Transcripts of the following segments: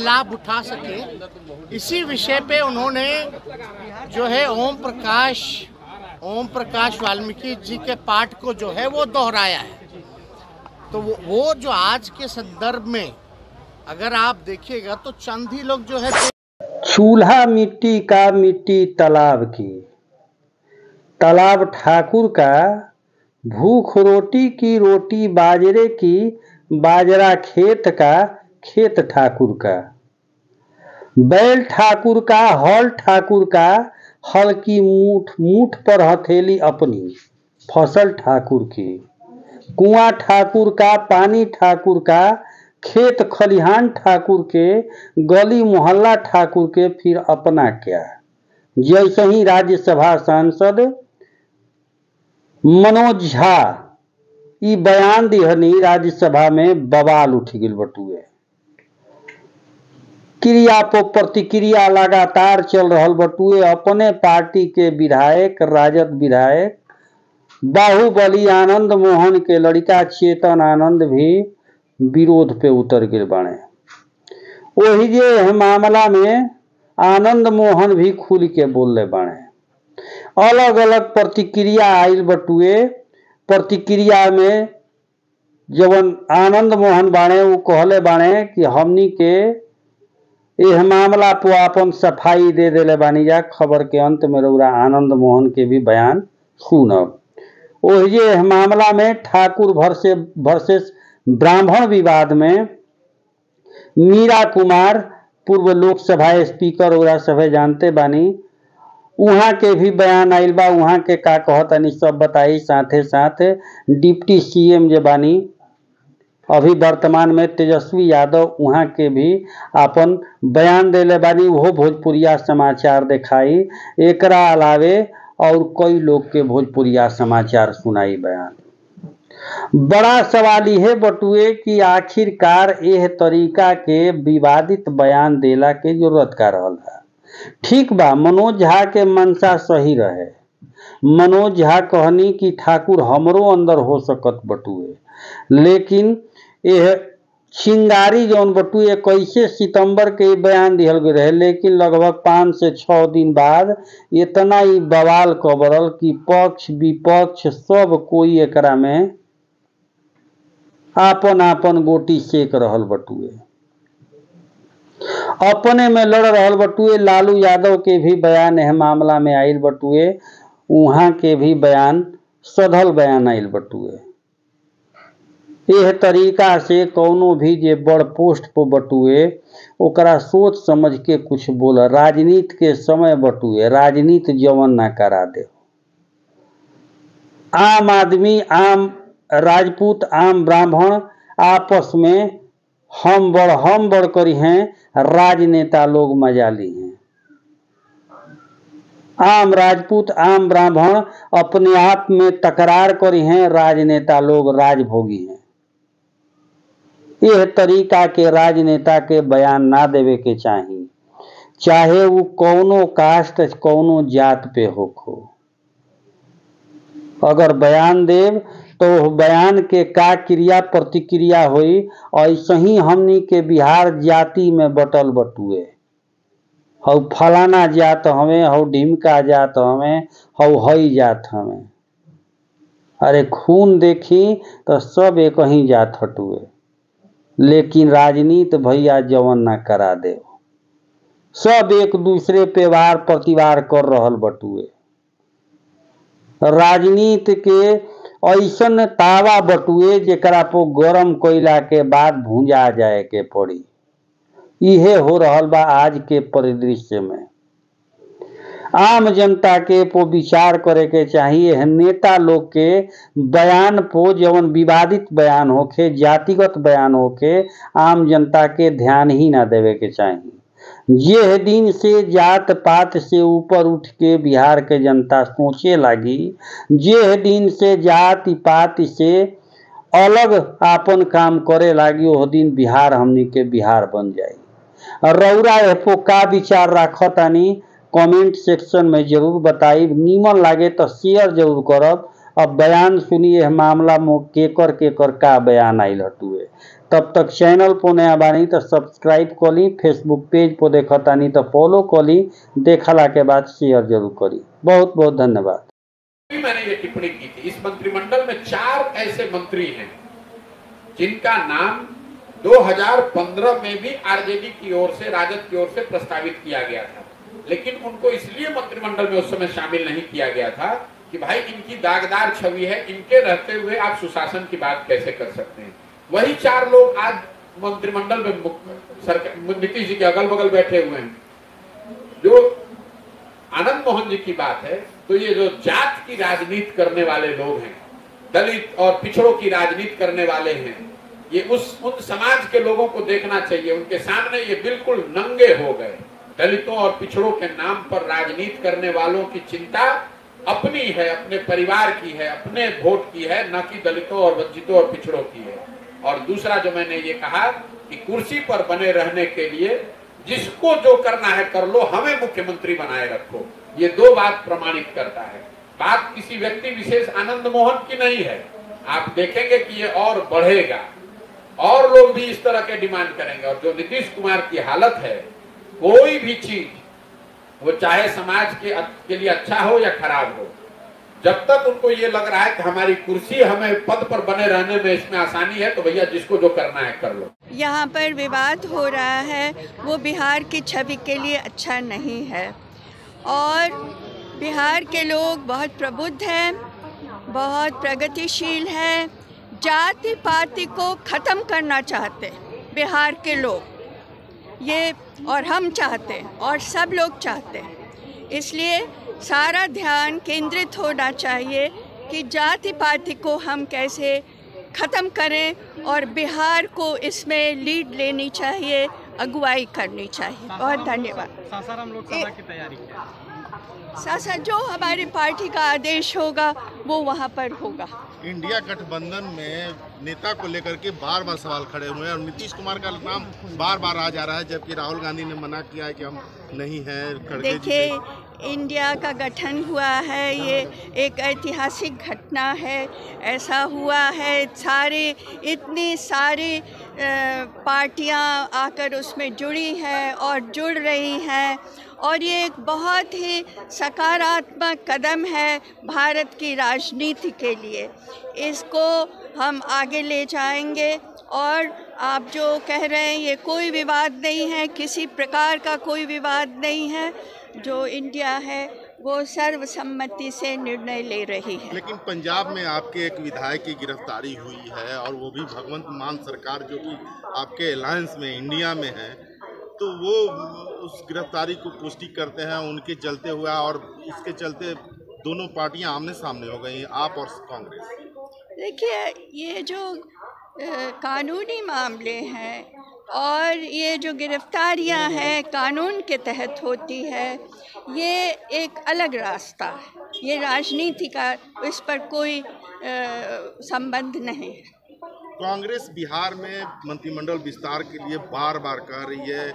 लाभ उठा सके, इसी विषय पे उन्होंने जो है ओम प्रकाश वाल्मीकि जी के पाठ को जो है वो दोहराया है। तो वो जो आज के संदर्भ में अगर आप देखिएगा तो चंद ही लोग जो है चूल्हा मिट्टी का, मिट्टी तालाब की, तालाब ठाकुर का, भूख रोटी की, रोटी बाजरे की, बाजरा खेत का, खेत ठाकुर का, बैल ठाकुर का, हल ठाकुर का, हल की मूठ, मूठ पर हथेली अपनी, फसल ठाकुर की, कुआं ठाकुर का, पानी ठाकुर का, खेत खलिहान ठाकुर के, गली मोहल्ला ठाकुर के, फिर अपना क्या। जैसे ही राज्यसभा सांसद मनोज झा ई बयान दिहनी, राज्यसभा में बवाल उठ गई बटुए। क्रिया पर प्रतिक्रिया लगातार चल रहा बटुए। अपने पार्टी के विधायक, राजद विधायक बाहुबली आनंद मोहन के लड़का चेतन आनंद भी विरोध पे उतर गए बाणे। वही जे मामला में आनंद मोहन भी खुल के बोले बाणे। अलग अलग प्रतिक्रिया आयल बटुए। प्रतिक्रिया में जवन आनंद मोहन बाणे वो कहले बाणे कि हमनी के यह मामला पर अपन सफाई दे देले बानी जा। खबर के अंत में रउरा आनंद मोहन के भी बयान सुनब। ओहिजे मामला में ठाकुर वर्सेस ब्राह्मण विवाद में मीरा कुमार पूर्व लोकसभा स्पीकर ओरा सभे जानते बानी, वहाँ के भी बयान आइल बा। वहाँ के का कहतनी सब बताई। साथे साथ डिप्टी सीएम जे बानी अभी वर्तमान में तेजस्वी यादव, वहाँ के भी अपन बयान देले बानी। वो भोजपुरिया समाचार दिखाई। एकरा अलावे और कई लोग के भोजपुरिया समाचार सुनाई बयान। बड़ा सवाल यह बटुए कि आखिरकार यह तरीका के विवादित बयान देला के जरूरत का रहल है। ठीक बा, मनोज झा के मंशा सही रहे। मनोज झा कहनी कि ठाकुर हमरो अंदर हो सकत बटुए, लेकिन यह चिंगारी जौन बटुए 21 सितंबर के बयान दिहल गए रहे, लेकिन लगभग 5 से 6 दिन बाद इतना ही बवाल कबरल कि पक्ष विपक्ष सब कोई एकरा में आपन आपन गोटी सेक रहल बटुए, अपने में लड़ रहल बटुए। लालू यादव के भी बयान यह मामला में आयल बटुए। वहाँ के भी बयान सधल बयान आयल बटुए। यह तरीका से कौनो भी जे बड़ पोस्ट पर बटुए ओकरा सोच समझ के कुछ बोल। राजनीति के समय बटुए, राजनीति जवन ना करा दे। आम आदमी, आम राजपूत, आम ब्राह्मण आपस में हम बड़ करी हैं, राजनेता लोग मजा ली हैं। आम राजपूत, आम ब्राह्मण अपने आप में तकरार करी हैं, राजनेता लोग राजभोगी हैं। यह तरीका के राजनेता के बयान ना देवे के चाहिए, चाहे वो कौनो कास्ट कौनो जात पे होखो। अगर बयान देव तो बयान के का क्रिया प्रतिक्रिया हुई। ऐसे ही हमनी के बिहार जाति में बटल बटुए। हौ फलाना जात हमें, हौ ढिमका जात हमें, हौ हई जात हमें। अरे खून देखी तो सब एक ही जात हटुए, लेकिन राजनीति भैया जवन ना करा दे। सब एक दूसरे पे वार प्रतिवार कर रहल बटुए। राजनीति के ऐसन तावा बटुए जेकरा पर गरम कइला के बाद भूंजा जाए के पड़ी। इहे हो रहल बा आज के परिदृश्य में। आम जनता के पो विचार करे के चाहिए। नेता लोग के बयान पो जवन विवादित बयान होखे, जातिगत बयान होखे, आम जनता के ध्यान ही ना देवे के चाहिए। ये दिन से जात पात से ऊपर उठ के बिहार के जनता सोचे लगी, जे दिन से जाति पात से अलग आपन काम करे लगी, वो दिन बिहार हमनी के बिहार बन जाई। रउरा एपो का विचार राखतानी कमेंट सेक्शन में जरूर बताई। नीमन लागे तो शेयर जरूर करब। अब बयान सुनिए मामला में केकर का बयान आइल हटुए। तब तक चैनल पर नया बानी तो सब्सक्राइब करी, फेसबुक पेज पर देखतानी तो फॉलो करी, देखला के बाद शेयर जरूर करी। बहुत बहुत धन्यवाद। मैंने ये टिप्पणी की थी, इस मंत्रिमंडल में 4 ऐसे मंत्री हैं जिनका नाम 2015 में भी आरजेडी की ओर से, राजद की ओर से प्रस्तावित किया गया था, लेकिन उनको इसलिए मंत्रिमंडल में उस समय शामिल नहीं किया गया था कि भाई इनकी दागदार छवि है, इनके रहते हुए आप सुशासन की बात कैसे कर सकते हैं। वही 4 लोग आज मंत्रिमंडल में नीतीश जी के अगल बगल बैठे हुए हैं। जो आनंद मोहन जी की बात है, तो ये जो जात की राजनीति करने वाले लोग हैं, दलित और पिछड़ों की राजनीति करने वाले हैं, ये उन समाज के लोगों को देखना चाहिए। उनके सामने ये बिल्कुल नंगे हो गए। दलितों और पिछड़ों के नाम पर राजनीति करने वालों की चिंता अपनी है, अपने परिवार की है, अपने वोट की है, न कि दलितों और वंचितों और पिछड़ों की है। और दूसरा जो मैंने ये कहा कि कुर्सी पर बने रहने के लिए जिसको जो करना है कर लो, हमें मुख्यमंत्री बनाए रखो, ये 2 बात प्रमाणित करता है। बात किसी व्यक्ति विशेष आनंद मोहन की नहीं है। आप देखेंगे कि ये और बढ़ेगा और लोग भी इस तरह के डिमांड करेंगे। और जो नीतीश कुमार की हालत है, कोई भी चीज वो चाहे समाज के लिए अच्छा हो या खराब हो, जब तक उनको ये लग रहा है कि हमारी कुर्सी, हमें पद पर बने रहने में इसमें आसानी है, तो भैया जिसको जो करना है कर लो। यहाँ पर विवाद हो रहा है वो बिहार की छवि के लिए अच्छा नहीं है। और बिहार के लोग बहुत प्रबुद्ध हैं, बहुत प्रगतिशील हैं, जाति पाति को ख़त्म करना चाहते बिहार के लोग, ये और हम चाहते हैं और सब लोग चाहते हैं। इसलिए सारा ध्यान केंद्रित होना चाहिए कि जाति पाति को हम कैसे ख़त्म करें और बिहार को इसमें लीड लेनी चाहिए, अगुवाई करनी चाहिए। बहुत धन्यवाद। सासाराम लोकसभा की तैयारी सासा जो हमारी पार्टी का आदेश होगा वो वहाँ पर होगा। इंडिया गठबंधन में नेता को लेकर के बार बार सवाल खड़े हुए हैं और नीतीश कुमार का नाम बार बार आ जा रहा है, जबकि राहुल गांधी ने मना किया है कि हम नहीं हैं। देखिए, इंडिया का गठन हुआ है, ये एक ऐतिहासिक घटना है। ऐसा हुआ है, इतनी सारी पार्टियां आकर उसमें जुड़ी हैं और जुड़ रही हैं, और ये एक बहुत ही सकारात्मक कदम है भारत की राजनीति के लिए। इसको हम आगे ले जाएंगे। और आप जो कह रहे हैं, ये कोई विवाद नहीं है, किसी प्रकार का कोई विवाद नहीं है। जो इंडिया है वो सर्वसम्मति से निर्णय ले रही है। लेकिन पंजाब में आपके एक विधायक की गिरफ्तारी हुई है, और वो भी भगवंत मान सरकार, जो कि आपके अलायंस में इंडिया में है, तो वो उस गिरफ्तारी को पुष्टि करते हैं उनके चलते हुआ, और इसके चलते दोनों पार्टियां आमने सामने हो गई, आप और कांग्रेस। देखिए, ये जो कानूनी मामले हैं और ये जो गिरफ्तारियां हैं कानून के तहत होती है, ये एक अलग रास्ता है, ये राजनीति का इस पर कोई संबंध नहीं है। कांग्रेस बिहार में मंत्रिमंडल विस्तार के लिए बार बार कह रही है,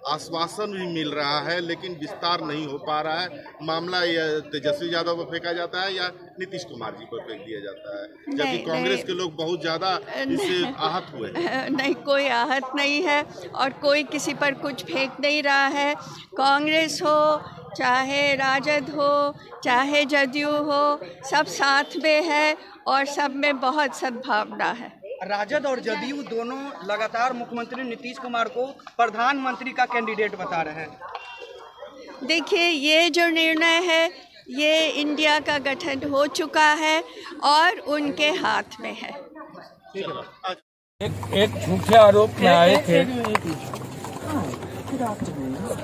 आश्वासन भी मिल रहा है, लेकिन विस्तार नहीं हो पा रहा है। मामला या तेजस्वी यादव पर फेंका जाता है या नीतीश कुमार जी पर फेंक दिया जाता है, जबकि कांग्रेस के लोग बहुत ज़्यादा इससे आहत हुए हैं। नहीं, कोई आहत नहीं है और कोई किसी पर कुछ फेंक नहीं रहा है। कांग्रेस हो, चाहे राजद हो, चाहे जदयू हो, सब साथ में है और सब में बहुत सद्भावना है। राजद और जदयू दोनों लगातार मुख्यमंत्री नीतीश कुमार को प्रधानमंत्री का कैंडिडेट बता रहे हैं। देखिए, ये जो निर्णय है ये इंडिया का गठन हो चुका है और उनके हाथ में है। एक झूठे आरोप में आए थे।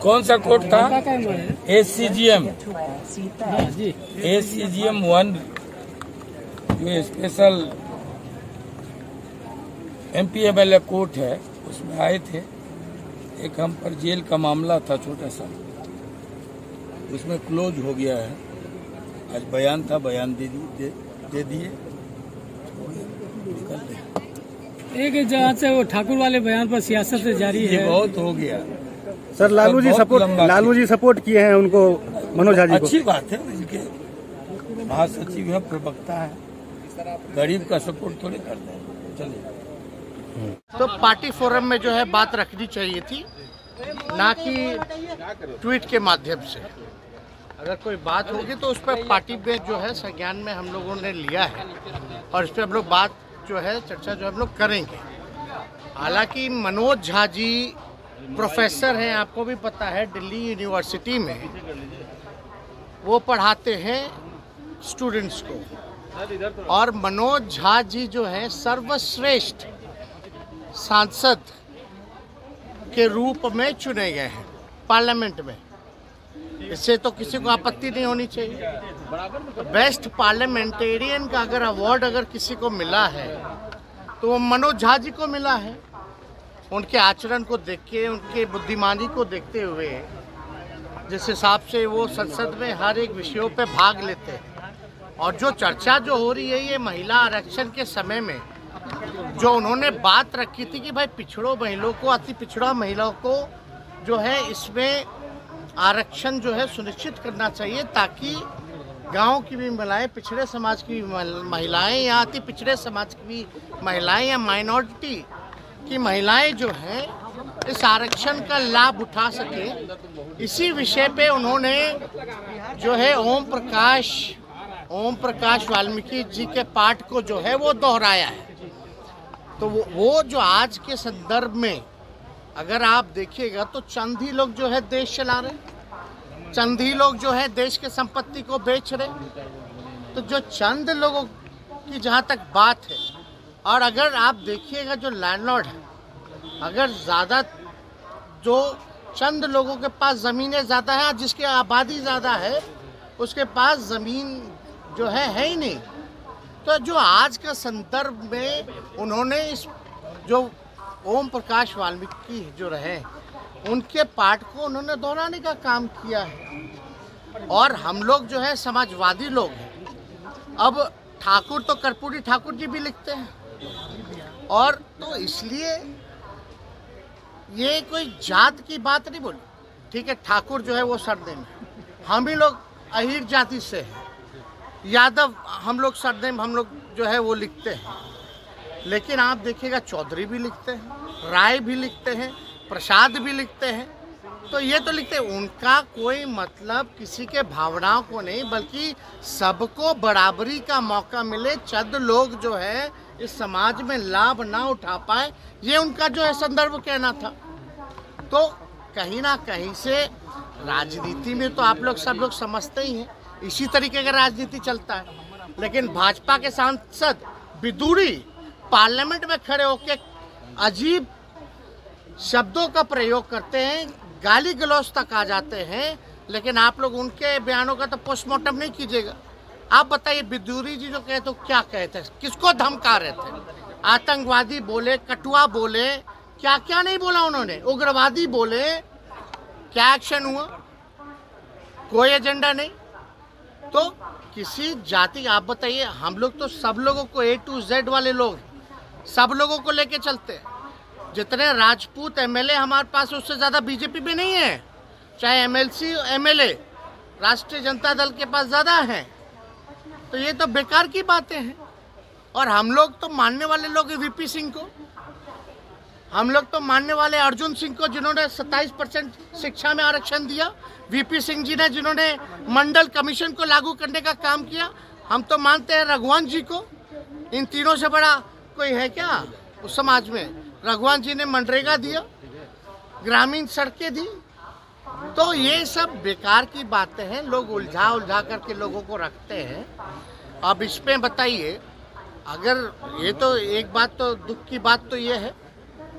कौन सा कोर्ट था? ACGM 1 जो स्पेशल MP MLA कोर्ट है, उसमें आए थे। एक हम पर जेल का मामला था छोटा सा, उसमें क्लोज हो गया है। आज बयान था, बयान दे दिए। एक जगह से वो ठाकुर वाले बयान पर सियासत जारी है। बहुत हो गया सर। लालू जी सपोर्ट किए हैं उनको, मनोज हाजी को। अच्छी बात है, इनके महासचिव है, प्रवक्ता है, गरीब का सपोर्ट थोड़ी करते हैं। चलिए। तो पार्टी फोरम में जो है बात रखनी चाहिए थी, ना कि ट्वीट के माध्यम से। अगर कोई बात होगी तो उस पर पार्टी में जो है संज्ञान में हम लोगों ने लिया है और इस पर हम लोग बात जो है चर्चा जो हम लोग करेंगे। हालांकि मनोज झा जी प्रोफेसर हैं, आपको भी पता है, दिल्ली यूनिवर्सिटी में वो पढ़ाते हैं स्टूडेंट्स को, और मनोज झा जी जो है सर्वश्रेष्ठ सांसद के रूप में चुने गए हैं पार्लियामेंट में। इससे तो किसी को आपत्ति नहीं होनी चाहिए। बेस्ट पार्लियामेंटेरियन का अगर अवार्ड अगर किसी को मिला है तो वो मनोज झा जी को मिला है। उनके आचरण को देख के, उनके बुद्धिमानी को देखते हुए, जिस हिसाब से वो संसद में हर एक विषयों पे भाग लेते हैं, और जो चर्चा जो हो रही है ये महिला आरक्षण के समय में जो उन्होंने बात रखी थी कि भाई पिछड़ों महिलाओं को, अति पिछड़ा महिलाओं को जो है इसमें आरक्षण जो है सुनिश्चित करना चाहिए, ताकि गांव की भी महिलाएं, पिछड़े समाज की भी महिलाएं या अति पिछड़े समाज की भी महिलाएं या माइनॉरिटी की महिलाएं जो हैं इस आरक्षण का लाभ उठा सके। इसी विषय पे उन्होंने जो है ओम प्रकाश वाल्मीकि जी के पाठ को जो है वो दोहराया है। तो वो जो आज के संदर्भ में अगर आप देखिएगा तो चंद ही लोग जो है देश चला रहे, चंद ही लोग जो है देश के संपत्ति को बेच रहे। तो जो चंद लोगों की जहाँ तक बात है, और अगर आप देखिएगा जो लैंडलॉर्ड है, अगर ज़्यादा जो चंद लोगों के पास ज़मीनें ज़्यादा है, जिसकी आबादी ज़्यादा है, उसके पास ज़मीन जो है ही नहीं। तो जो आज का संदर्भ में उन्होंने इस जो ओम प्रकाश वाल्मीकि जो रहे उनके पाठ को उन्होंने दोहराने का काम किया है। और हम लोग जो है समाजवादी लोग हैं। अब ठाकुर तो कर्पूरी ठाकुर जी भी लिखते हैं, और तो इसलिए ये कोई जात की बात नहीं बोली। ठीक है, ठाकुर जो है वो सरनेम है, हम ही लोग अहीर जाति से हैं, यादव हम लोग सरनेम हम लोग जो है वो लिखते हैं। लेकिन आप देखिएगा चौधरी भी लिखते हैं, राय भी लिखते हैं, प्रसाद भी लिखते हैं। तो ये तो लिखते हैं, उनका कोई मतलब किसी के भावनाओं को नहीं, बल्कि सबको बराबरी का मौका मिले, चंद लोग जो है इस समाज में लाभ ना उठा पाए, ये उनका जो है संदर्भ कहना था। तो कहीं ना कहीं से राजनीति में तो आप लोग सब लोग समझते ही हैं, इसी तरीके का राजनीति चलता है। लेकिन भाजपा के सांसद विदुरी पार्लियामेंट में खड़े होकर अजीब शब्दों का प्रयोग करते हैं, गाली गलौज तक आ जाते हैं, लेकिन आप लोग उनके बयानों का तो पोस्टमार्टम नहीं कीजिएगा। आप बताइए, विदुरी जी जो कहते तो क्या कहते, किसको धमका रहे थे? आतंकवादी बोले, कटुआ बोले, क्या क्या नहीं बोला उन्होंने, उग्रवादी बोले, क्या एक्शन हुआ? कोई एजेंडा नहीं। तो किसी जाति, आप बताइए, हम लोग तो सब लोगों को A to Z वाले लोग सब लोगों को लेके चलते हैं। जितने राजपूत एमएलए हमारे पास, उससे ज़्यादा बीजेपी में नहीं है। चाहे एमएलसी एमएलए राष्ट्रीय जनता दल के पास ज़्यादा हैं। तो ये तो बेकार की बातें हैं। और हम लोग तो मानने वाले लोग वीपी सिंह को, हम लोग तो मानने वाले अर्जुन सिंह को, जिन्होंने 27% शिक्षा में आरक्षण दिया, वीपी सिंह जी ने जिन्होंने मंडल कमीशन को लागू करने का काम किया। हम तो मानते हैं रघुवंश जी को। इन तीनों से बड़ा कोई है क्या उस समाज में? रघुवंश जी ने मनरेगा दिया, ग्रामीण सड़कें दी। तो ये सब बेकार की बातें हैं, लोग उलझा करके लोगों को रखते हैं। अब इसमें बताइए, अगर ये तो एक बात, तो दुख की बात तो ये है,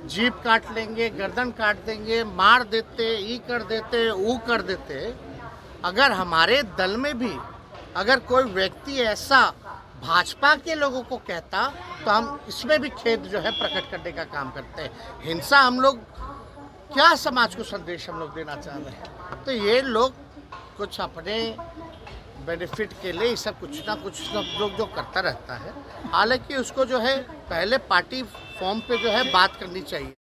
जीभ काट लेंगे, गर्दन काट देंगे, मार देते, ई कर देते, ऊ कर देते। अगर हमारे दल में भी अगर कोई व्यक्ति ऐसा भाजपा के लोगों को कहता, तो हम इसमें भी खेद जो है प्रकट करने का काम करते हैं। हिंसा हम लोग क्या समाज को संदेश हम लोग देना चाह रहे हैं? तो ये लोग कुछ अपने बेनिफिट के लिए सब कुछ ना कुछ सब लोग जो करता रहता है। हालांकि उसको जो है पहले पार्टी फॉर्म पे जो है बात करनी चाहिए।